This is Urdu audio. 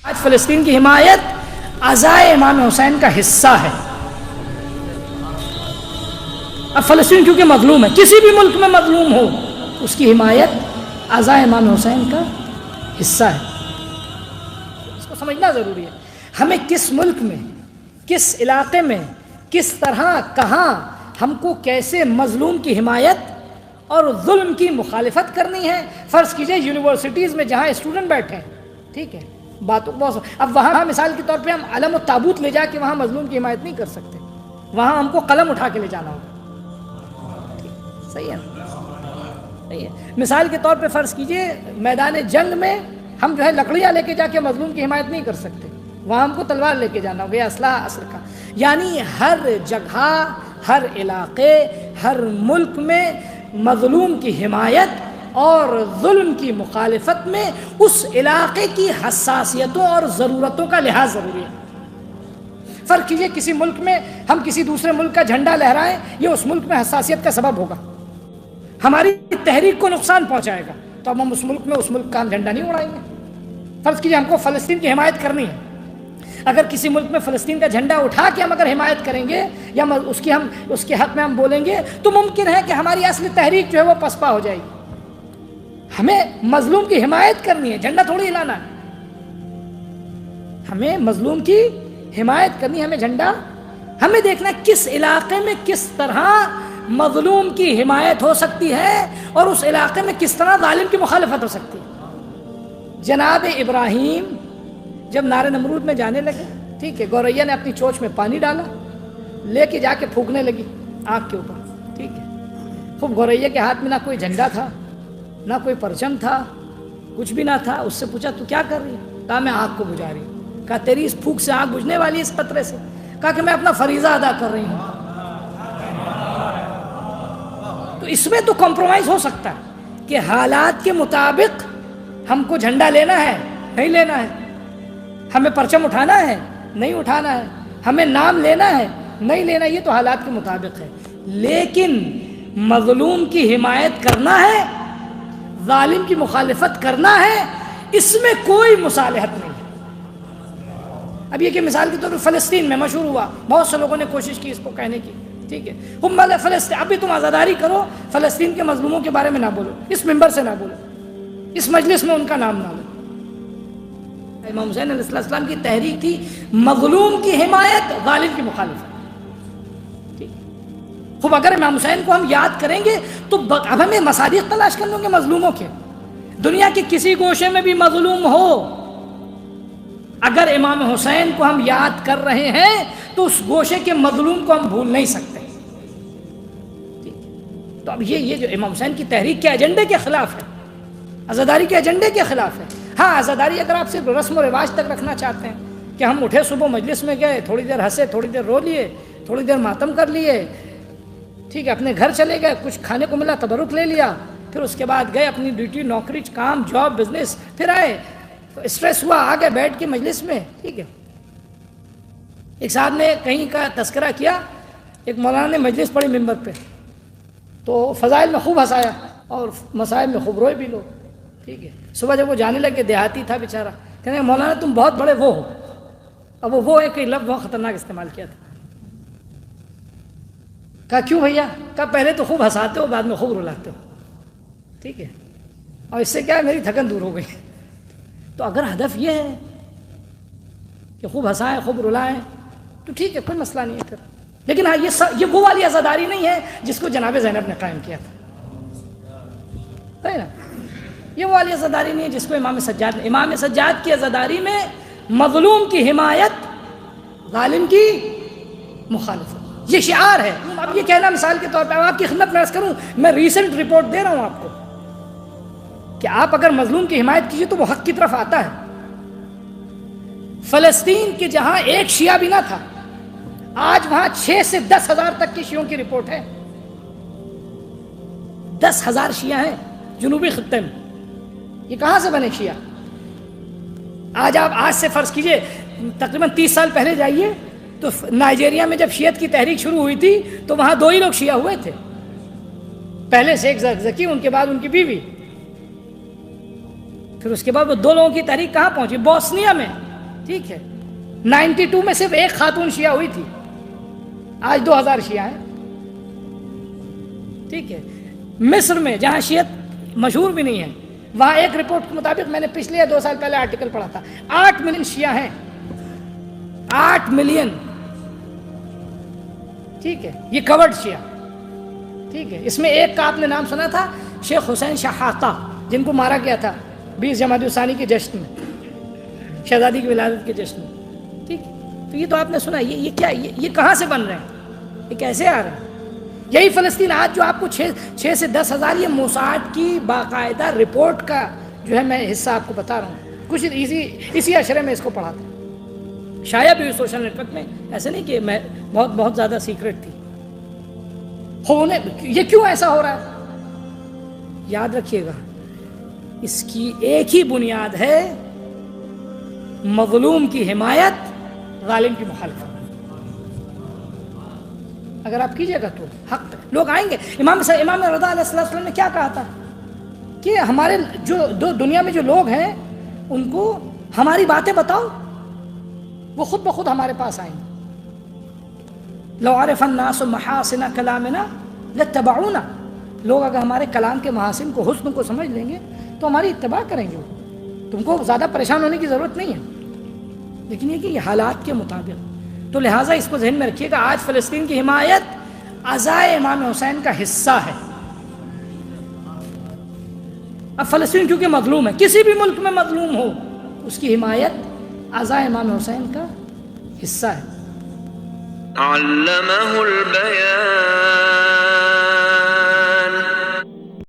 آج فلسطین کی حمایت عزائے امام حسین کا حصہ ہے. اب فلسطین کیونکہ مظلوم ہے، کسی بھی ملک میں مظلوم ہو اس کی حمایت عزائے امام حسین کا حصہ ہے. اس کو سمجھنا ضروری ہے. ہمیں کس ملک میں، کس علاقے میں، کس طرح، کہاں ہم کو کیسے مظلوم کی حمایت اور ظلم کی مخالفت کرنی ہے. فرض کیجئے یونیورسٹیز میں جہاں اسٹوڈنٹ بیٹھے ہیں، ٹھیک ہے، باتوں بہت، اب وہاں مثال کے طور پہ ہم علم و تابوت لے جا کے وہاں مظلوم کی حمایت نہیں کر سکتے. وہاں ہم کو قلم اٹھا کے لے جانا ہوگا. صحیح ہے نا؟ صحیح ہے. مثال کے طور پہ فرض کیجئے میدان جنگ میں ہم جو ہے لکڑیاں لے کے جا کے مظلوم کی حمایت نہیں کر سکتے. وہاں ہم کو تلوار لے کے جانا ہوگا یا اسلحہ عصر کا. یعنی ہر جگہ، ہر علاقے، ہر ملک میں مظلوم کی حمایت اور ظلم کی مخالفت میں اس علاقے کی حساسیتوں اور ضرورتوں کا لحاظ ضروری ہے. فرق کیجئے کسی ملک میں ہم کسی دوسرے ملک کا جھنڈا لہرائیں، یہ اس ملک میں حساسیت کا سبب ہوگا، ہماری تحریک کو نقصان پہنچائے گا، تو اب ہم اس ملک میں اس ملک کا ہم جھنڈا نہیں اڑائیں گے. فرض کیجئے ہم کو فلسطین کی حمایت کرنی ہے، اگر کسی ملک میں فلسطین کا جھنڈا اٹھا کے ہم اگر حمایت کریں گے یا اس کے حق میں ہم بولیں گے تو ممکن ہے کہ ہماری اصل تحریک جو ہے وہ پسپا ہو جائے گی. ہمیں مظلوم کی حمایت کرنی ہے، جھنڈا تھوڑی ہلانا ہے. ہمیں مظلوم کی حمایت کرنی ہے، ہمیں جھنڈا، ہمیں دیکھنا کس علاقے میں کس طرح مظلوم کی حمایت ہو سکتی ہے اور اس علاقے میں کس طرح ظالم کی مخالفت ہو سکتی ہے. جناب ابراہیم جب نار نمرود میں جانے لگے، ٹھیک ہے، گوریا نے اپنی چونچ میں پانی ڈالا، لے کے جا کے پھونکنے لگی آگ کے اوپر، ٹھیک ہے. خوب گوریا کے ہاتھ میں نہ کوئی جھنڈا تھا، نہ کوئی پرچم تھا، کچھ بھی نہ تھا. اس سے پوچھا تو کیا کر رہی ہے؟ کہا میں آگ کو بجھا رہی ہوں. کہا تیری اس پھونک سے آگ بجھنے والی ہے اس قطرے سے؟ کہا کہ میں اپنا فریضہ ادا کر رہی ہوں. تو اس میں تو کمپرومائز ہو سکتا ہے کہ حالات کے مطابق ہم کو جھنڈا لینا ہے، نہیں لینا ہے، ہمیں پرچم اٹھانا ہے، نہیں اٹھانا ہے، ہمیں نام لینا ہے، نہیں لینا، یہ تو حالات کے مطابق ہے. لیکن مظلوم کی حمایت کرنا ہے، ظالم کی مخالفت کرنا ہے، اس میں کوئی مصالحت نہیں ہے. اب یہ کہ مثال کے طور پر فلسطین میں مشہور ہوا، بہت سے لوگوں نے کوشش کی اس کو کہنے کی، ٹھیک ہے، فلسطین، ابھی تم آزاداری کرو، فلسطین کے مظلوموں کے بارے میں نہ بولو، اس منبر سے نہ بولو، اس مجلس میں ان کا نام نہ لو. امام حسین علیہ السلام کی تحریک تھی مظلوم کی حمایت، ظالم کی مخالفت. خوب اگر امام حسین کو ہم یاد کریں گے تو اب ہمیں مصادیق تلاش کرنے ہوں گے مظلوموں کے. دنیا کے کسی گوشے میں بھی مظلوم ہو، اگر امام حسین کو ہم یاد کر رہے ہیں تو اس گوشے کے مظلوم کو ہم بھول نہیں سکتے. تو اب یہ جو امام حسین کی تحریک کے ایجنڈے کے خلاف ہے، عزاداری کے ایجنڈے کے خلاف ہے. ہاں، عزاداری اگر آپ صرف رسم و رواج تک رکھنا چاہتے ہیں کہ ہم اٹھے صبح مجلس میں گئے، تھوڑی دیر ہنسے، تھوڑی دیر رو لیے، تھوڑی دیر ماتم کر لیے، ٹھیک ہے، اپنے گھر چلے گئے، کچھ کھانے کو ملا تبرک لے لیا، پھر اس کے بعد گئے اپنی ڈیوٹی، نوکری، کام، جاب، بزنس، پھر آئے، اسٹریس ہوا، آگے بیٹھ کے مجلس میں، ٹھیک ہے. ایک صاحب نے کہیں کا تذکرہ کیا، ایک مولانا نے مجلس پڑھی ممبر پہ، تو فضائل میں خوب ہنسایا اور مسائل میں خوب روئے بھی لوگ، ٹھیک ہے. صبح جب وہ جانے لگے، دیہاتی تھا بیچارہ، کہنے مولانا تم بہت بڑے وہ ہو. اب وہ ایک لفظ بہت خطرناک استعمال کیا تھا. کہا کیوں بھیا؟ کہا پہلے تو خوب ہنساتے ہو، بعد میں خوب رلاتے ہو، ٹھیک ہے، اور اس سے کیا ہے میری تھکن دور ہو گئی. تو اگر ہدف یہ ہے کہ خوب ہنسائیں، خوب رلائیں، تو ٹھیک ہے، کوئی مسئلہ نہیں ہے پھر. لیکن ہاں، یہ وہ والی عزاداری نہیں ہے جس کو جناب زینب نے قائم کیا تھا، ہے نا. یہ وہ والی عزاداری نہیں ہے جس کو امام سجاد کی عزاداری میں مظلوم کی حمایت، ظالم کی مخالفت، یہ شعار ہے. اب یہ کہنا مثال کے طور پہ آپ کی خدمت میں عرض کروں، میں ریسنٹ رپورٹ دے رہا ہوں آپ کو کہ آپ اگر مظلوم کی حمایت کیجیے تو وہ حق کی طرف آتا ہے. فلسطین کے جہاں ایک شیعہ بھی نہ تھا، آج وہاں 6 سے 10 ہزار تک کی شیعوں کی رپورٹ ہے. 10,000 شیعہ ہیں جنوبی خطے میں. یہ کہاں سے بنے شیعہ؟ آج سے فرض کیجئے تقریباً 30 سال پہلے جائیے تو نائجیریا میں جب شیعت کی تحریک شروع ہوئی تھی تو وہاں 2 ہی لوگ شیعہ ہوئے تھے. پہلے شیخ زکی، ان کے بعد ان کی بیوی. پھر اس کے بعد وہ 2 لوگوں کی تحریک کہاں پہنچی؟ بوسنیا میں. ٹھیک ہے، 92 میں صرف ایک خاتون شیعہ ہوئی تھی، آج 2000 شیعہ ہیں، ٹھیک ہے۔ مصر میں جہاں شیعت مشہور بھی نہیں ہے، وہاں ایک رپورٹ کے مطابق، میں نے پچھلے 2 سال پہلے آرٹیکل پڑھا تھا، 8 ملین شیعہ ہیں، 8 ملین، ٹھیک ہے، یہ کورڈ شیعہ، ٹھیک ہے۔ اس میں ایک کا آپ نے نام سنا تھا، شیخ حسین شحاتہ، جن کو مارا گیا تھا 20 جمادی الثانی کے جشن میں، شہزادی کی ولادت کے جشن میں، ٹھیک ہے۔ تو یہ تو آپ نے سنا، یہ کیا، یہ کہاں سے بن رہے ہیں، یہ کیسے آ رہے ہیں؟ یہی فلسطین آج جو آپ کو 6 سے 10 ہزار، یہ موساد کی باقاعدہ رپورٹ کا جو ہے میں حصہ آپ کو بتا رہا ہوں، کچھ اسی اشرے میں اس کو پڑھا تھا، شائع بھی ہوئی سوشل نیٹ ورک میں، ایسے نہیں کہ میں بہت زیادہ سیکرٹ تھی۔ یہ کیوں ایسا ہو رہا ہے؟ یاد رکھیے گا، اس کی ایک ہی بنیاد ہے، مظلوم کی حمایت، ظالم کی مخالفت۔ اگر آپ کیجئے گا تو حق لوگ آئیں گے۔ امام رضا علیہ السلام نے کیا کہا تھا کہ ہمارے جو دنیا میں جو لوگ ہیں ان کو ہماری باتیں بتاؤ، وہ خود بخود ہمارے پاس آئیں گے۔ لو عرف الناس محاسن کلامنا لاتبعونا، لوگ اگر ہمارے کلام کے محاسن کو، حسن کو سمجھ لیں گے تو ہماری اتباع کریں گے۔ تم کو زیادہ پریشان ہونے کی ضرورت نہیں ہے، لیکن یہ کہ یہ حالات کے مطابق، تو لہٰذا اس کو ذہن میں رکھیے گا، آج فلسطین کی حمایت عزائے امام حسین کا حصہ ہے۔ اب فلسطین کیونکہ مظلوم ہے، کسی بھی ملک میں مظلوم ہو، اس کی حمایت عزائے امام حسین کا حصہ ہے۔ علمہ البیان